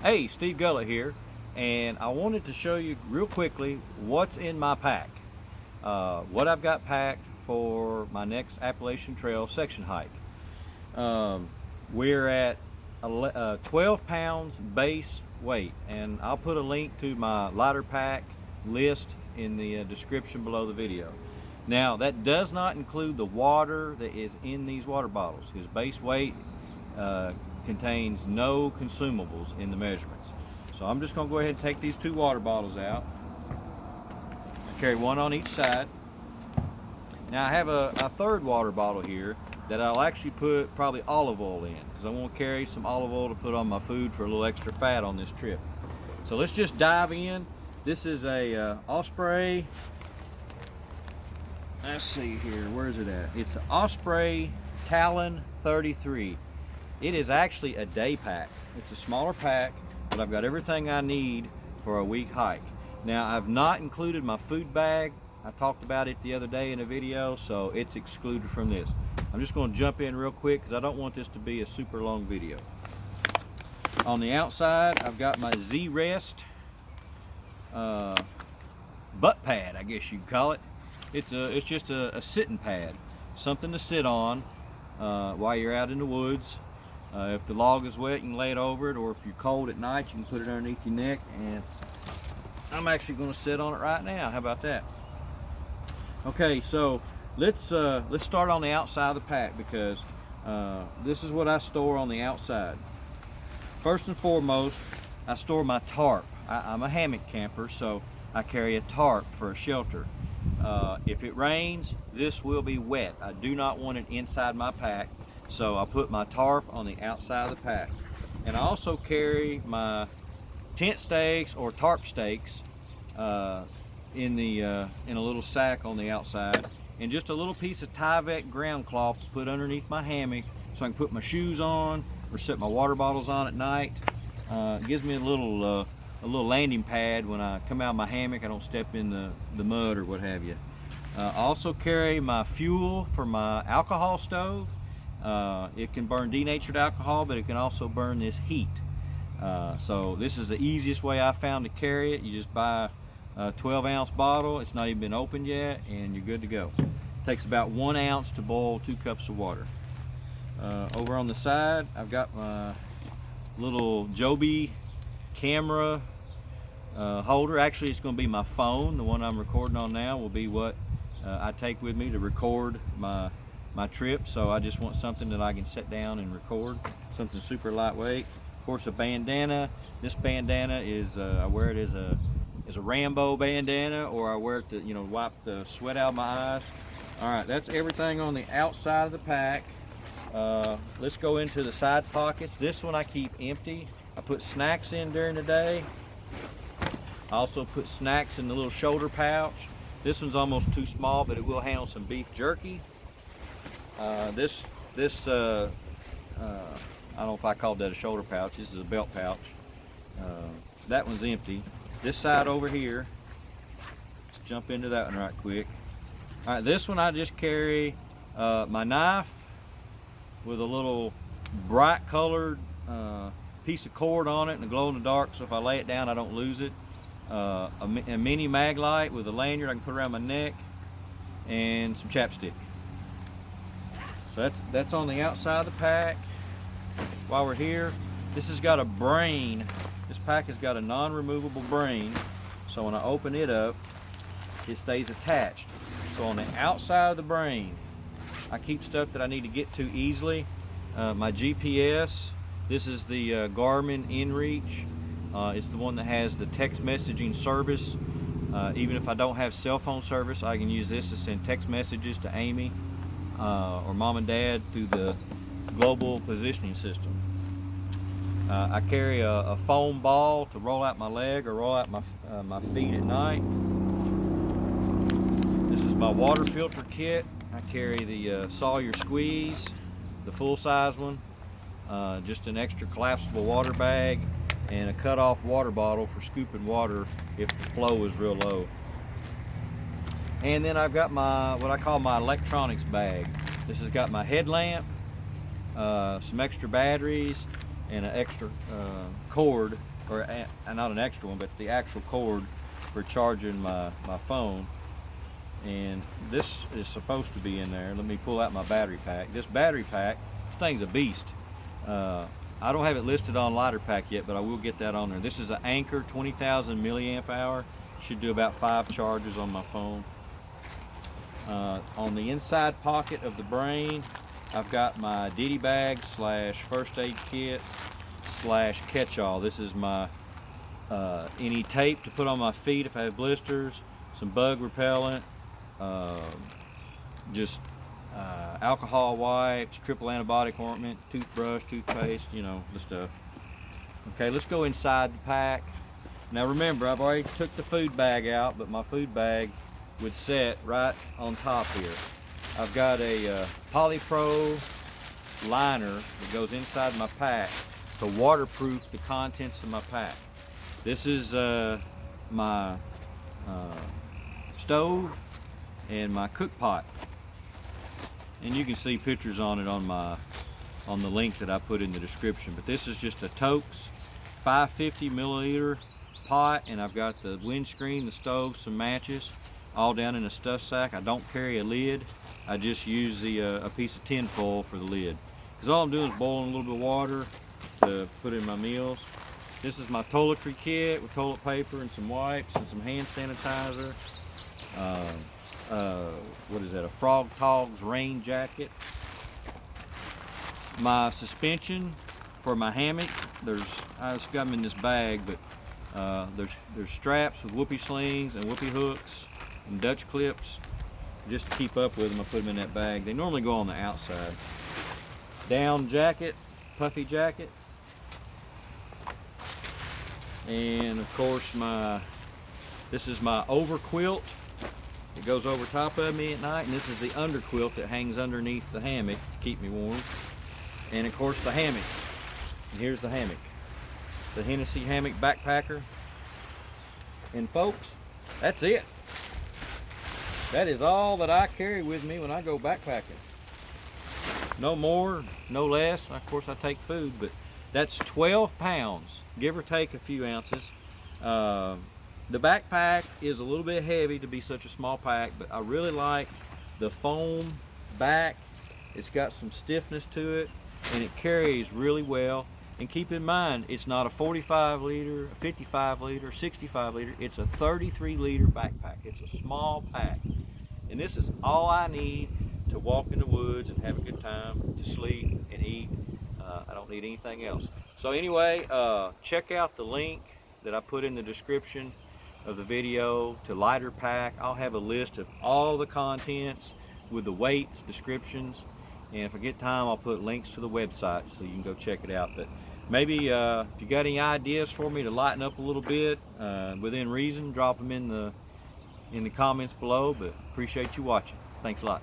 Hey, Steve Gullett here, and I wanted to show you real quickly what's in my pack. What I've got packed for my next Appalachian Trail section hike. We're at 12 pounds base weight, and I'll put a link to my lighter pack list in the description below the video. Now, that does not include the water that is in these water bottles. His base weight contains no consumables in the measurements. So I'm just going to go ahead and take these two water bottles out. I carry one on each side. Now I have a third water bottle here that I'll actually put probably olive oil in, because I want to carry some olive oil to put on my food for a little extra fat on this trip. So let's just dive in. This is a Osprey, let's see here, where is it at? It's an Osprey Talon 33. It is actually a day pack. It's a smaller pack, but I've got everything I need for a week hike. Now, I've not included my food bag. I talked about it the other day in a video, so it's excluded from this. I'm just going to jump in real quick because I don't want this to be a super long video. On the outside, I've got my Z-Rest butt pad, I guess you'd call it. It's just a sitting pad, something to sit on while you're out in the woods. If the log is wet, you can lay it over it, or if you're cold at night, you can put it underneath your neck. And I'm actually going to sit on it right now. How about that? Okay, so let's start on the outside of the pack, because this is what I store on the outside. First and foremost, I store my tarp. I'm a hammock camper, so I carry a tarp for a shelter. If it rains, this will be wet. I do not want it inside my pack, so I put my tarp on the outside of the pack. And I also carry my tent stakes or tarp stakes in a little sack on the outside, and just a little piece of Tyvek ground cloth to put underneath my hammock so I can put my shoes on or set my water bottles on at night. It gives me a little landing pad when I come out of my hammock. I don't step in the mud or what have you. I also carry my fuel for my alcohol stove. It can burn denatured alcohol, but it can also burn this heat. So this is the easiest way I found to carry it. You just buy a 12-ounce bottle. It's not even been opened yet, and you're good to go. It takes about 1 ounce to boil 2 cups of water. Over on the side, I've got my little Joby camera holder. Actually, it's going to be my phone. The one I'm recording on now will be what I take with me to record my trip. So I just want something that I can sit down and record, something super lightweight. Of course, a bandana. This bandana is I wear it as a Rambo bandana, or I wear it to wipe the sweat out of my eyes. All right, that's everything on the outside of the pack. Let's go into the side pockets. This one I keep empty. I put snacks in during the day. I also put snacks in the little shoulder pouch. This one's almost too small, but it will handle some beef jerky. I don't know if I called that a shoulder pouch. This is a belt pouch. That one's empty. This side over here, let's jump into that one right quick. All right, this one I just carry my knife with a little bright colored piece of cord on it and a glow in the dark, so if I lay it down I don't lose it. A mini mag light with a lanyard I can put around my neck, and some chapstick. So that's on the outside of the pack. While we're here, this has got a brain. This pack has got a non-removable brain, so when I open it up, it stays attached. So on the outside of the brain, I keep stuff that I need to get to easily. My GPS. This is the Garmin inreach. It's the one that has the text messaging service. Even if I don't have cell phone service, I can use this to send text messages to Amy or mom and dad through the global positioning system. I carry a foam ball to roll out my leg or roll out my feet at night. This is my water filter kit. I carry the Sawyer Squeeze, the full-size one, just an extra collapsible water bag, and a cut-off water bottle for scooping water if the flow is real low. And then I've got what I call my electronics bag. This has got my headlamp, some extra batteries, and an extra cord or not an extra one, but the actual cord for charging my phone. And this is supposed to be in there. Let me pull out my battery pack. This battery pack, this thing's a beast. I don't have it listed on Lighter Pack yet, but I will get that on there. This is an Anchor 20,000 milliamp hour. Should do about 5 charges on my phone. On the inside pocket of the brain, I've got my ditty bag slash first aid kit slash catch-all. This is my any tape to put on my feet if I have blisters, some bug repellent, just alcohol wipes, triple antibiotic ointment, toothbrush, toothpaste, you know, the stuff. Okay, let's go inside the pack. Now remember, I've already took the food bag out, but my food bag would set right on top here. I've got a polypro liner that goes inside my pack to waterproof the contents of my pack. This is my stove and my cook pot, and you can see pictures on it on the link that I put in the description. But this is just a Toaks 550 milliliter pot, and I've got the windscreen, the stove, some matches, all down in a stuff sack. I don't carry a lid. I just use a piece of tin foil for the lid, because all I'm doing is boiling a little bit of water to put in my meals. This is my toiletry kit with toilet paper and some wipes and some hand sanitizer. What is that? A Frog Togs rain jacket. My suspension for my hammock. I just got them in this bag, but there's straps with whoopee slings and whoopee hooks and Dutch clips. Just to keep up with them, I put them in that bag. They normally go on the outside. Down jacket, puffy jacket. And of course this is my over quilt. It goes over top of me at night, and this is the under quilt that hangs underneath the hammock to keep me warm. And of course the hammock. And here's the hammock. The Hennessy hammock backpacker. And folks, that's it. That is all that I carry with me when I go backpacking. No more, no less. Of course I take food, but that's 12 pounds, give or take a few ounces. The backpack is a little bit heavy to be such a small pack, but I really like the foam back. It's got some stiffness to it, and it carries really well. And keep in mind, it's not a 45 liter, a 55 liter, 65 liter. It's a 33 liter backpack. It's a small pack. And this is all I need to walk in the woods and have a good time, to sleep and eat. I don't need anything else. So anyway, check out the link that I put in the description of the video to Lighter Pack. I'll have a list of all the contents with the weights, descriptions, and if I get time, I'll put links to the website so you can go check it out. But maybe if you got any ideas for me to lighten up a little bit, within reason, drop them in the comments below. But appreciate you watching. Thanks a lot.